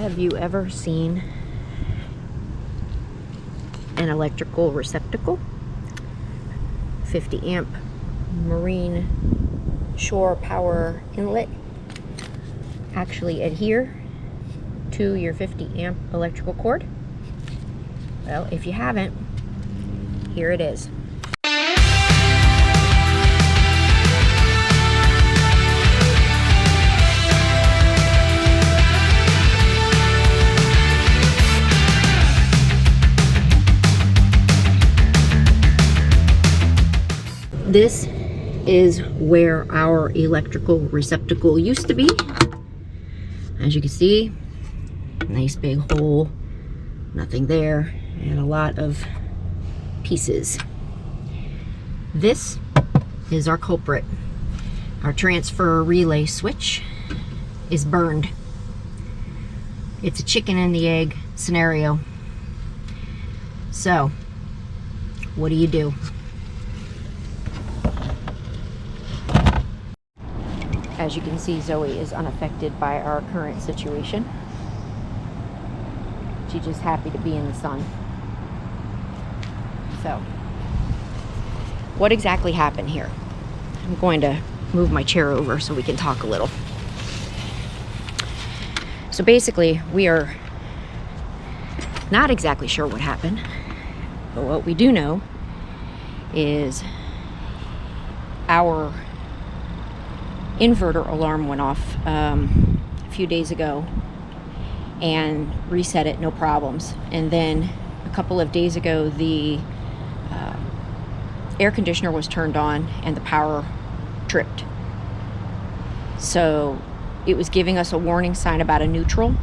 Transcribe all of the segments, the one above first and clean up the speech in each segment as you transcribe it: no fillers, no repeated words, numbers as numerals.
Have you ever seen an electrical receptacle? 50 amp marine shore power inlet actually adhere to your 50 amp electrical cord? Well, if you haven't, here it is. This is where our electrical receptacle used to be. As you can see, nice big hole, nothing there, and a lot of pieces. This is our culprit. Our transfer relay switch is burned. It's a chicken and the egg scenario. So, what do you do? As you can see, Zoe is unaffected by our current situation. She's just happy to be in the sun. So, what exactly happened here? I'm going to move my chair over so we can talk a little. So basically, we are not exactly sure what happened, but what we do know is our inverter alarm went off a few days ago and reset it, no problems. And then a couple of days ago, the air conditioner was turned on and the power tripped. So it was giving us a warning sign about a neutral.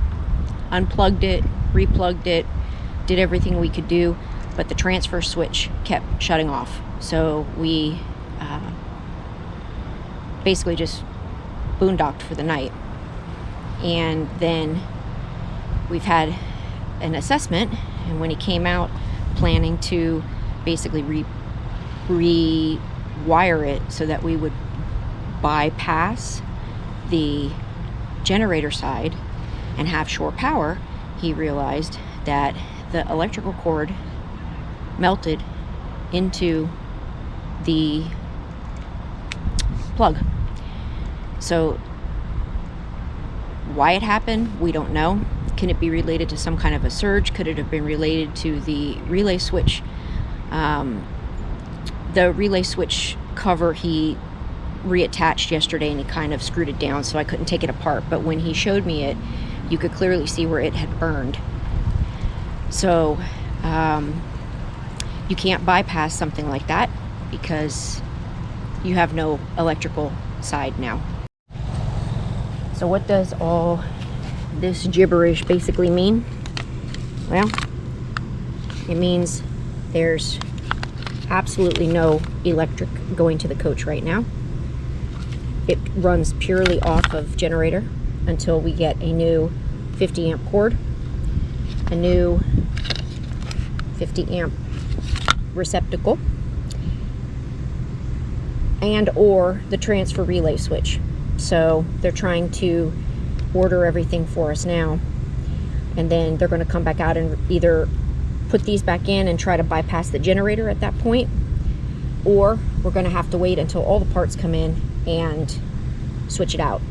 Unplugged it, replugged it, did everything we could do, but the transfer switch kept shutting off. So we basically just boondocked for the night. And then we've had an assessment, and when he came out planning to basically rewire it so that we would bypass the generator side and have shore power, he realized that the electrical cord melted into the plug. So why it happened, we don't know. Can it be related to some kind of a surge? Could it have been related to the relay switch? The relay switch cover he reattached yesterday, and he kind of screwed it down, so I couldn't take it apart. But when he showed me it, you could clearly see where it had burned. So you can't bypass something like that because you have no electrical side now. So what does all this gibberish basically mean? Well, it means there's absolutely no electric going to the coach right now. It runs purely off of generator until we get a new 50 amp cord, a new 50 amp receptacle, and or the transfer relay switch. So they're trying to order everything for us now, and then they're going to come back out and either put these back in and try to bypass the generator at that point, or we're going to have to wait until all the parts come in and switch it out.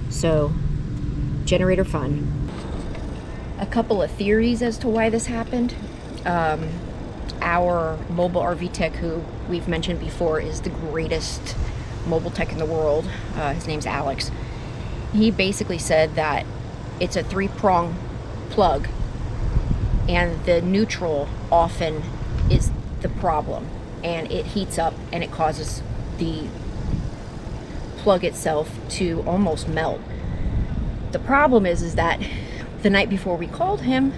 So, generator fun. A couple of theories as to why this happened. Our mobile RV tech, who we've mentioned before is the greatest mobile tech in the world, his name's Alex. He basically said that it's a 3-prong plug, and the neutral often is the problem, and it heats up and it causes the plug itself to almost melt. The problem is that the night before we called him,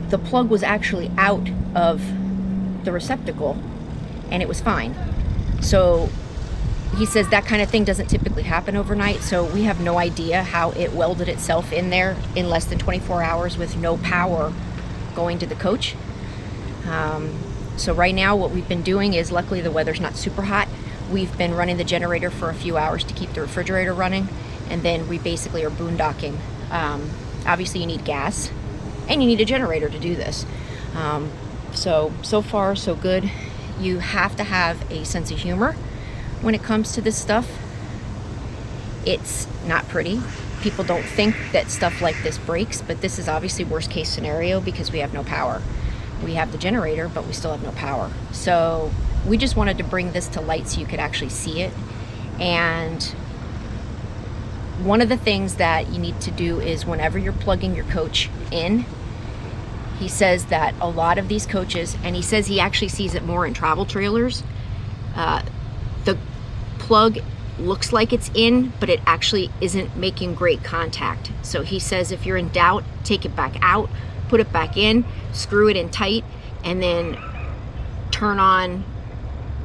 the plug was actually out of the receptacle and it was fine. So he says that kind of thing doesn't typically happen overnight, so we have no idea how it welded itself in there in less than 24 hours with no power going to the coach. So right now what we've been doing is, luckily the weather's not super hot, we've been running the generator for a few hours to keep the refrigerator running, and then we basically are boondocking. Obviously you need gas and you need a generator to do this. So far so good. You have to have a sense of humor when it comes to this stuff. It's not pretty. People don't think that stuff like this breaks, but this is obviously worst case scenario because we have no power. We have the generator, but we still have no power. So we just wanted to bring this to light so you could actually see it. And one of the things that you need to do is whenever you're plugging your coach in, he says that a lot of these coaches, and he says he actually sees it more in travel trailers, the plug looks like it's in, but it actually isn't making great contact. So he says if you're in doubt, take it back out, put it back in, screw it in tight, and then turn on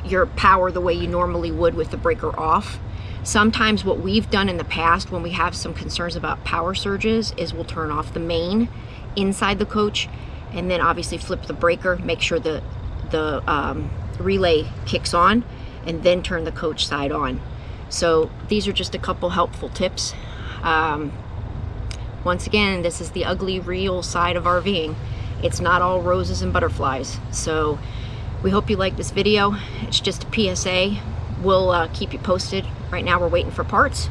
your power the way you normally would with the breaker off. Sometimes what we've done in the past when we have some concerns about power surges is we'll turn off the main inside the coach and then obviously flip the breaker, make sure the relay kicks on, and then turn the coach side on. So these are just a couple helpful tips. Once again, this is the ugly real side of RVing. It's not all roses and butterflies. So we hope you like this video. It's just a PSA. We'll keep you posted. Right now we're waiting for parts,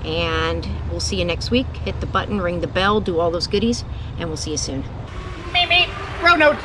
and we'll see you next week. Hit the button, ring the bell, do all those goodies, and we'll see you soon. Beep, beep. Road note.